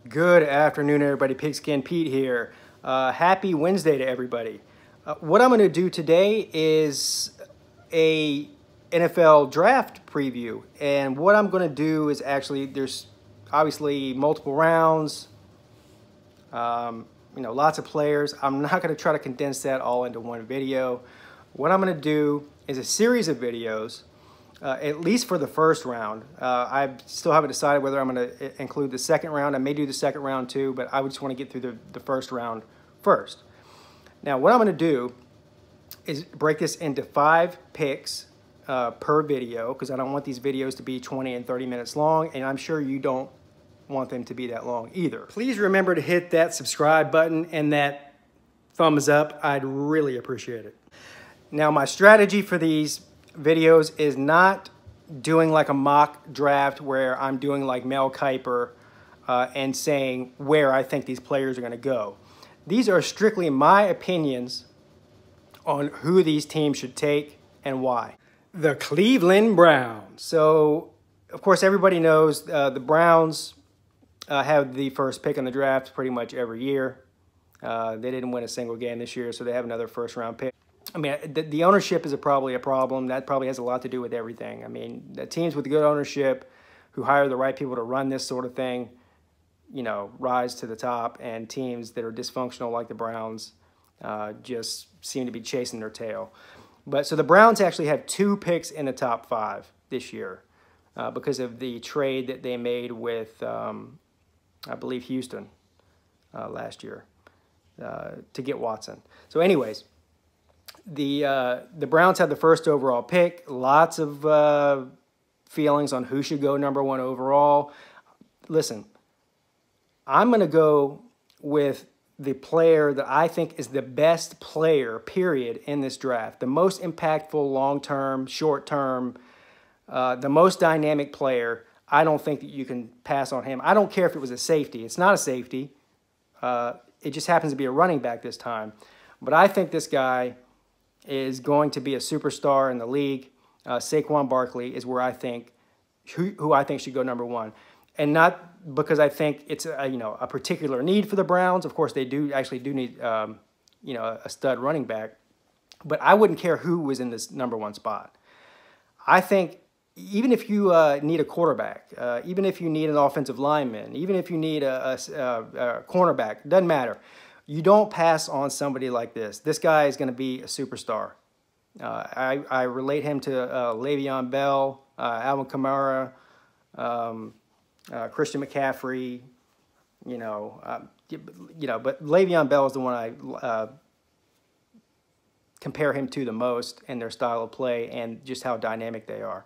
Good afternoon, everybody. Pigskin Pete here. Happy Wednesday to everybody. What I'm going to do today is a NFL draft preview. And what I'm going to do is actually, there's obviously multiple rounds, lots of players. I'm not going to try to condense that all into one video. What I'm going to do is a series of videos. At least for the first round. I still haven't decided whether I'm going to include the second round. I may do the second round too, but I just want to get through the first round first. Now, what I'm going to do is break this into 5 picks per video, because I don't want these videos to be 20 and 30 minutes long, and I'm sure you don't want them to be that long either. Please remember to hit that subscribe button and that thumbs up. I'd really appreciate it. Now, my strategy for these videos is not doing like a mock draft where I'm doing like Mel Kiper and saying where I think these players are going to go. These are strictly my opinions on who these teams should take and why. The Cleveland Browns. So, of course, everybody knows the Browns have the first pick in the draft pretty much every year. They didn't win a single game this year, so they have another first-round pick. I mean, the ownership is probably a problem. That probably has a lot to do with everything. I mean, the teams with good ownership who hire the right people to run this sort of thing, rise to the top, and teams that are dysfunctional like the Browns just seem to be chasing their tail. But so the Browns actually have 2 picks in the top 5 this year because of the trade that they made with, I believe, Houston last year to get Watson. So anyways, the Browns had the first overall pick. Lots of feelings on who should go #1 overall. Listen, I'm going to go with the player that I think is the best player, period, in this draft. The most impactful long-term, short-term, the most dynamic player. I don't think that you can pass on him. I don't care if it was a safety. It's not a safety. It just happens to be a running back this time. But I think this guy is going to be a superstar in the league. Saquon Barkley is where I think who I think should go #1, and not because I think it's a particular need for the Browns. Of course, they do need a stud running back, but I wouldn't care who was in this #1 spot. I think even if you need a quarterback, even if you need an offensive lineman, even if you need a cornerback, doesn't matter. You don't pass on somebody like this. This guy is going to be a superstar. I relate him to Le'Veon Bell, Alvin Kamara, Christian McCaffrey. But Le'Veon Bell is the one I compare him to the most in their style of play and just how dynamic they are.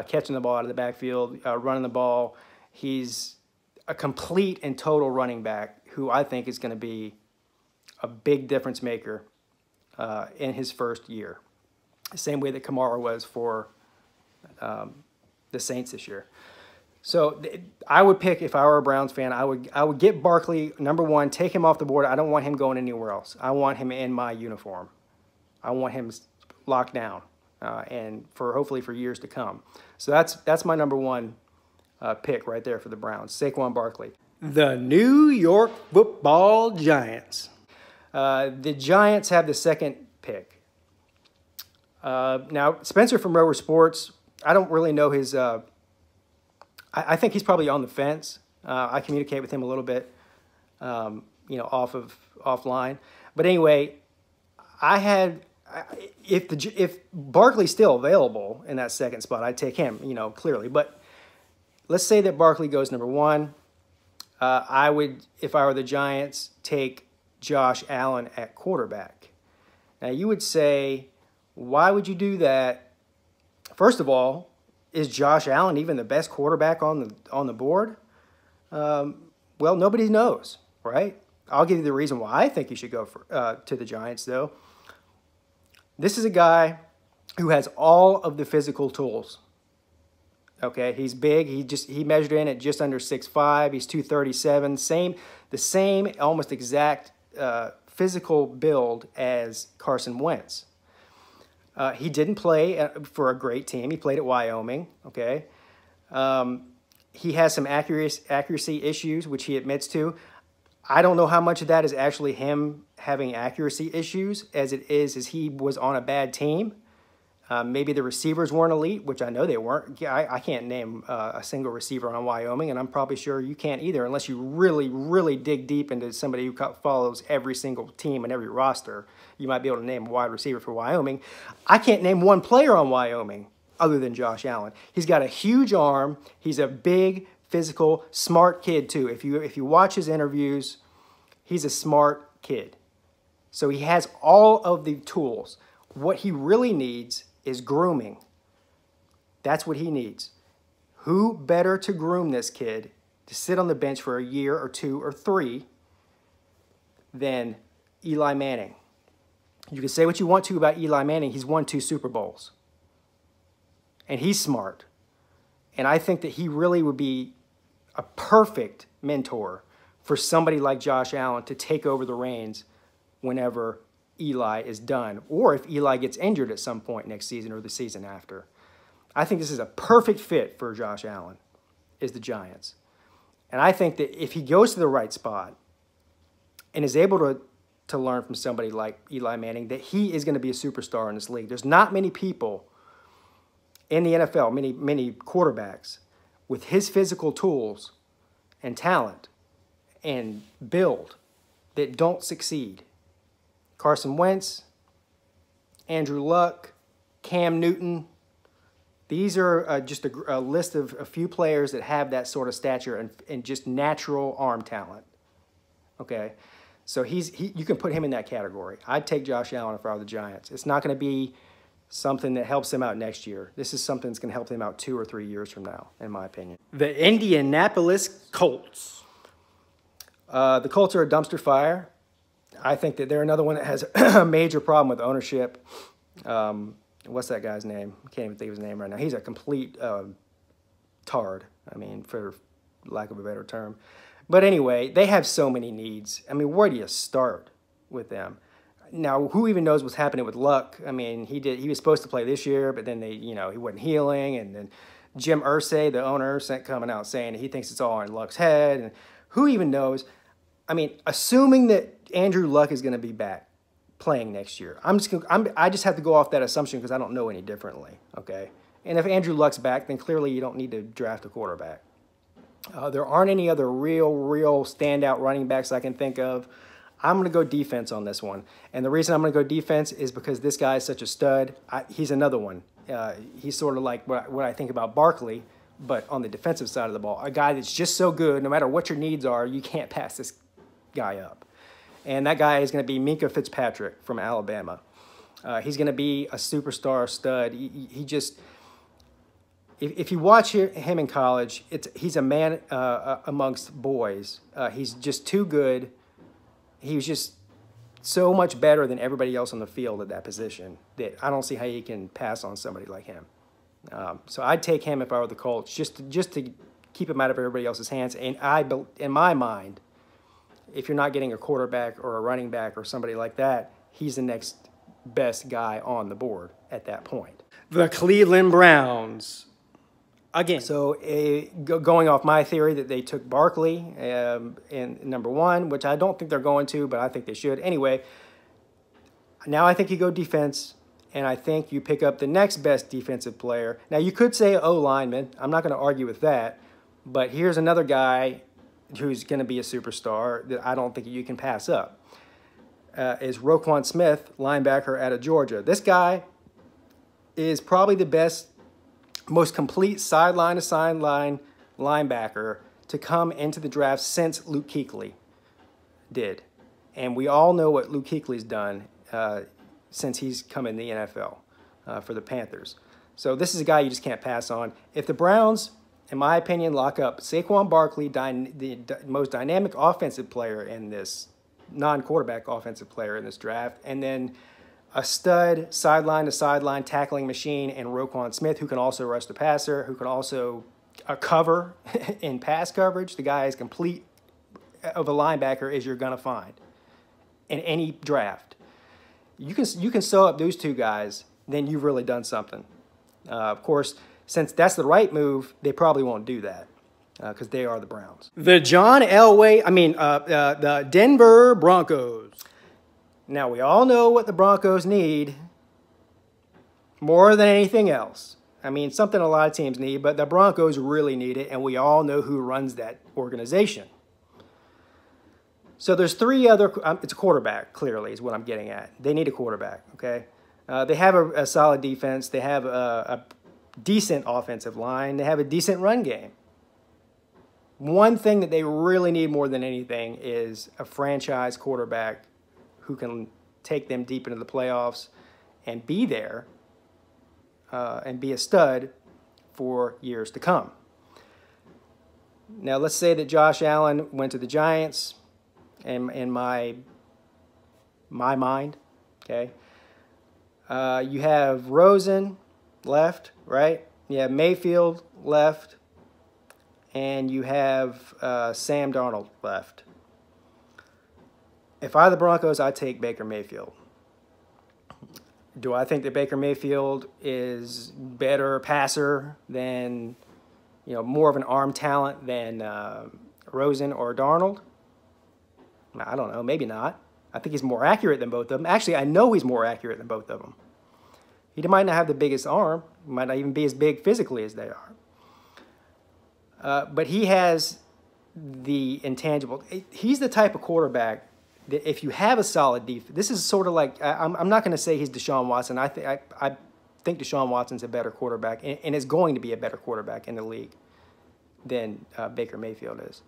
Catching the ball out of the backfield, running the ball. He's a complete and total running back who I think is going to be a big difference maker in his first year. The same way that Kamara was for the Saints this year. So I would pick, if I were a Browns fan, I would get Barkley #1, take him off the board. I don't want him going anywhere else. I want him in my uniform. I want him locked down and hopefully for years to come. So that's my #1 pick right there for the Browns, Saquon Barkley. The New York Football Giants. The Giants have the second pick. Now, Spencer from Rower Sports, I don't really know his... I think he's probably on the fence. I communicate with him a little bit, offline. But anyway, if Barkley's still available in that second spot, I'd take him, clearly. But let's say that Barkley goes #1. I would, if I were the Giants, take Josh Allen at quarterback. Now, you would say, why would you do that? First of all, is Josh Allen even the best quarterback on the board? Well, nobody knows, right? I'll give you the reason why I think you should go to the Giants, though. This is a guy who has all of the physical tools. Okay, he's big. He measured in at just under 6'5". He's 237. The same, almost exact physical build as Carson Wentz. He didn't play for a great team. He played at Wyoming. Okay, he has some accuracy issues, which he admits to. I don't know how much of that is actually him having accuracy issues as it is he was on a bad team. Maybe the receivers weren't elite, which I know they weren't. I can't name a single receiver on Wyoming, and I'm probably sure you can't either unless you really, really dig deep into somebody who follows every single team and every roster. You might be able to name a wide receiver for Wyoming. I can't name one player on Wyoming other than Josh Allen. He's got a huge arm. He's a big, physical, smart kid too. If you watch his interviews, he's a smart kid. So he has all of the tools. What he really needs is grooming. That's what he needs. Who better to groom this kid to sit on the bench for a year or 2 or 3 than Eli Manning? You can say what you want to about Eli Manning. He's won 2 Super Bowls. And he's smart. And I think that he really would be a perfect mentor for somebody like Josh Allen to take over the reins whenever Eli is done, or if Eli gets injured at some point next season or the season after. I think this is a perfect fit for Josh Allen, is the Giants. And I think that if he goes to the right spot and is able to learn from somebody like Eli Manning, that he is going to be a superstar in this league. There's not many people in the NFL, many quarterbacks, with his physical tools and talent and build that don't succeed. Carson Wentz, Andrew Luck, Cam Newton. These are just a list of a few players that have that sort of stature and just natural arm talent. Okay, so you can put him in that category. I'd take Josh Allen if I were the Giants. It's not going to be something that helps him out next year. This is something that's going to help him out 2 or 3 years from now, in my opinion. The Indianapolis Colts. The Colts are a dumpster fire. I think that they're another one that has a major problem with ownership. What's that guy's name? I can't even think of his name right now. He's a complete tard, I mean, for lack of a better term. But anyway, they have so many needs. I mean, where do you start with them? Now, who even knows what's happening with Luck? I mean, he was supposed to play this year, but then he wasn't healing. And then Jim Irsay, the owner, coming out saying he thinks it's all in Luck's head. And who even knows? I mean, assuming that Andrew Luck is going to be back playing next year, I just have to go off that assumption because I don't know any differently, okay? And if Andrew Luck's back, then clearly you don't need to draft a quarterback. There aren't any other real standout running backs I can think of. I'm going to go defense on this one. And the reason I'm going to go defense is because this guy is such a stud. He's another one. He's sort of like what I think about Barkley, but on the defensive side of the ball. A guy that's just so good, no matter what your needs are, you can't pass this guy up. And that guy is going to be Minkah Fitzpatrick from Alabama. He's going to be a superstar stud. He just, if you watch him in college, he's a man amongst boys. He's just too good. He was just so much better than everybody else on the field at that position that I don't see how you can pass on somebody like him. So I'd take him if I were the Colts, just to keep him out of everybody else's hands. And in my mind, if you're not getting a quarterback or a running back or somebody like that, he's the next best guy on the board at that point. The Cleveland Browns. Again, so going off my theory that they took Barkley in #1, which I don't think they're going to, but I think they should. Anyway, now I think you go defense, and I think you pick up the next best defensive player. Now, you could say O-lineman. I'm not going to argue with that, but here's another guy who's going to be a superstar that I don't think you can pass up, is Roquan Smith, linebacker out of Georgia. This guy is probably the best, most complete sideline-to-sideline linebacker to come into the draft since Luke Kuechly did. And we all know what Luke Kuechly's done since he's come in the NFL for the Panthers. So this is a guy you just can't pass on. If the Browns, in my opinion, lock up Saquon Barkley, the most dynamic offensive player in this, non-quarterback offensive player in this draft, and then a stud sideline-to-sideline tackling machine and Roquan Smith, who can also rush the passer, who can also cover in pass coverage. The guy is complete of a linebacker as you're going to find in any draft. You can sew up those two guys, then you've really done something. Of course, since that's the right move, they probably won't do that. because they are the Browns. The the Denver Broncos. Now, we all know what the Broncos need more than anything else. I mean, something a lot of teams need, but the Broncos really need it, and we all know who runs that organization. So there's three other, it's a quarterback, clearly, is what I'm getting at. They need a quarterback, okay? They have a solid defense. They have a decent offensive line. They have a decent run game. One thing that they really need more than anything is a franchise quarterback who can take them deep into the playoffs and be there and be a stud for years to come. Now, let's say that Josh Allen went to the Giants, in my mind, okay? You have Rosen left, right? You have Mayfield left, and you have Sam Darnold left. If I the Broncos, I'd take Baker Mayfield. Do I think that Baker Mayfield is better passer than, more of an arm talent than Rosen or Darnold? I don't know. Maybe not. I think he's more accurate than both of them. Actually, I know he's more accurate than both of them. He might not have the biggest arm. He might not even be as big physically as they are. But he has the intangible. He's the type of quarterback that if you have a solid defense, this is sort of like, I'm not going to say he's Deshaun Watson. I think Deshaun Watson's a better quarterback and is going to be a better quarterback in the league than Baker Mayfield is.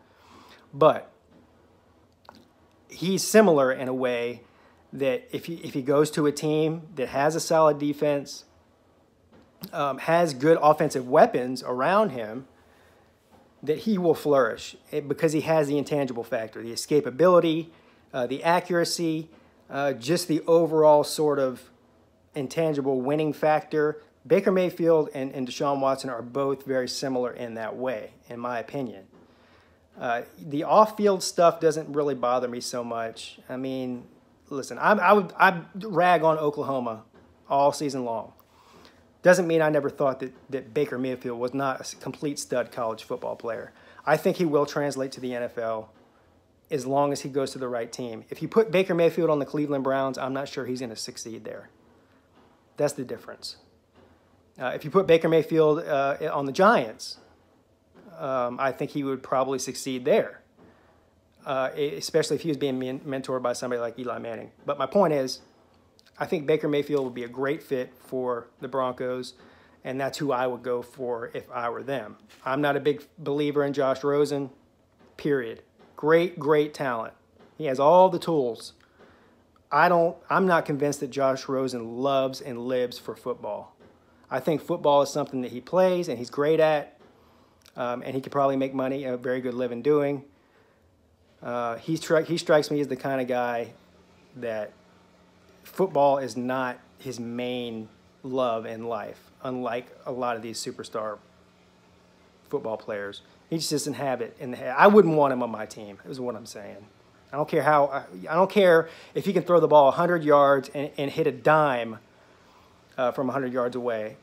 But he's similar in a way that if he goes to a team that has a solid defense, has good offensive weapons around him, that he will flourish because he has the intangible factor, the escapability, the accuracy, just the overall sort of intangible winning factor. Baker Mayfield and Deshaun Watson are both very similar in that way, in my opinion. The off-field stuff doesn't really bother me so much. I mean, listen, I rag on Oklahoma all season long. Doesn't mean I never thought that Baker Mayfield was not a complete stud college football player. I think he will translate to the NFL as long as he goes to the right team. If you put Baker Mayfield on the Cleveland Browns, I'm not sure he's going to succeed there. That's the difference. If you put Baker Mayfield on the Giants, I think he would probably succeed there, especially if he was being mentored by somebody like Eli Manning. But my point is, I think Baker Mayfield would be a great fit for the Broncos, and that's who I would go for if I were them. I'm not a big believer in Josh Rosen, period. Great talent. He has all the tools. I'm not convinced that Josh Rosen loves and lives for football. I think football is something that he plays and he's great at, and he could probably make money, a very good living doing. He strikes me as the kind of guy that football is not his main love in life, unlike a lot of these superstar football players. He just doesn't have it in the head. I wouldn't want him on my team, is what I'm saying. I don't care if he can throw the ball 100 yards and hit a dime from 100 yards away.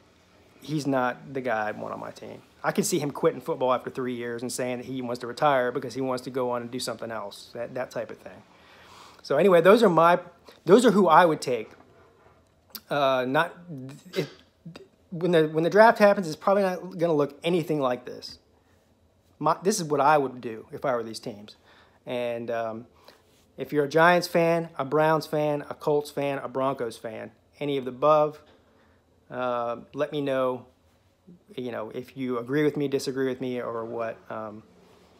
He's not the guy I'd want on my team. I can see him quitting football after 3 years and saying that he wants to retire because he wants to go on and do something else, that type of thing. So anyway, those are who I would take. When the draft happens, it's probably not going to look anything like this. This is what I would do if I were these teams. And if you're a Giants fan, a Browns fan, a Colts fan, a Broncos fan, any of the above, let me know, if you agree with me, disagree with me, or what.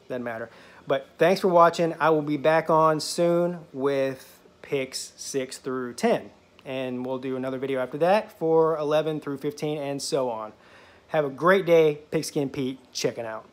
Doesn't matter. But thanks for watching. I will be back on soon with picks 6 through 10. And we'll do another video after that for 11 through 15 and so on. Have a great day. Pigskin Pete checking out.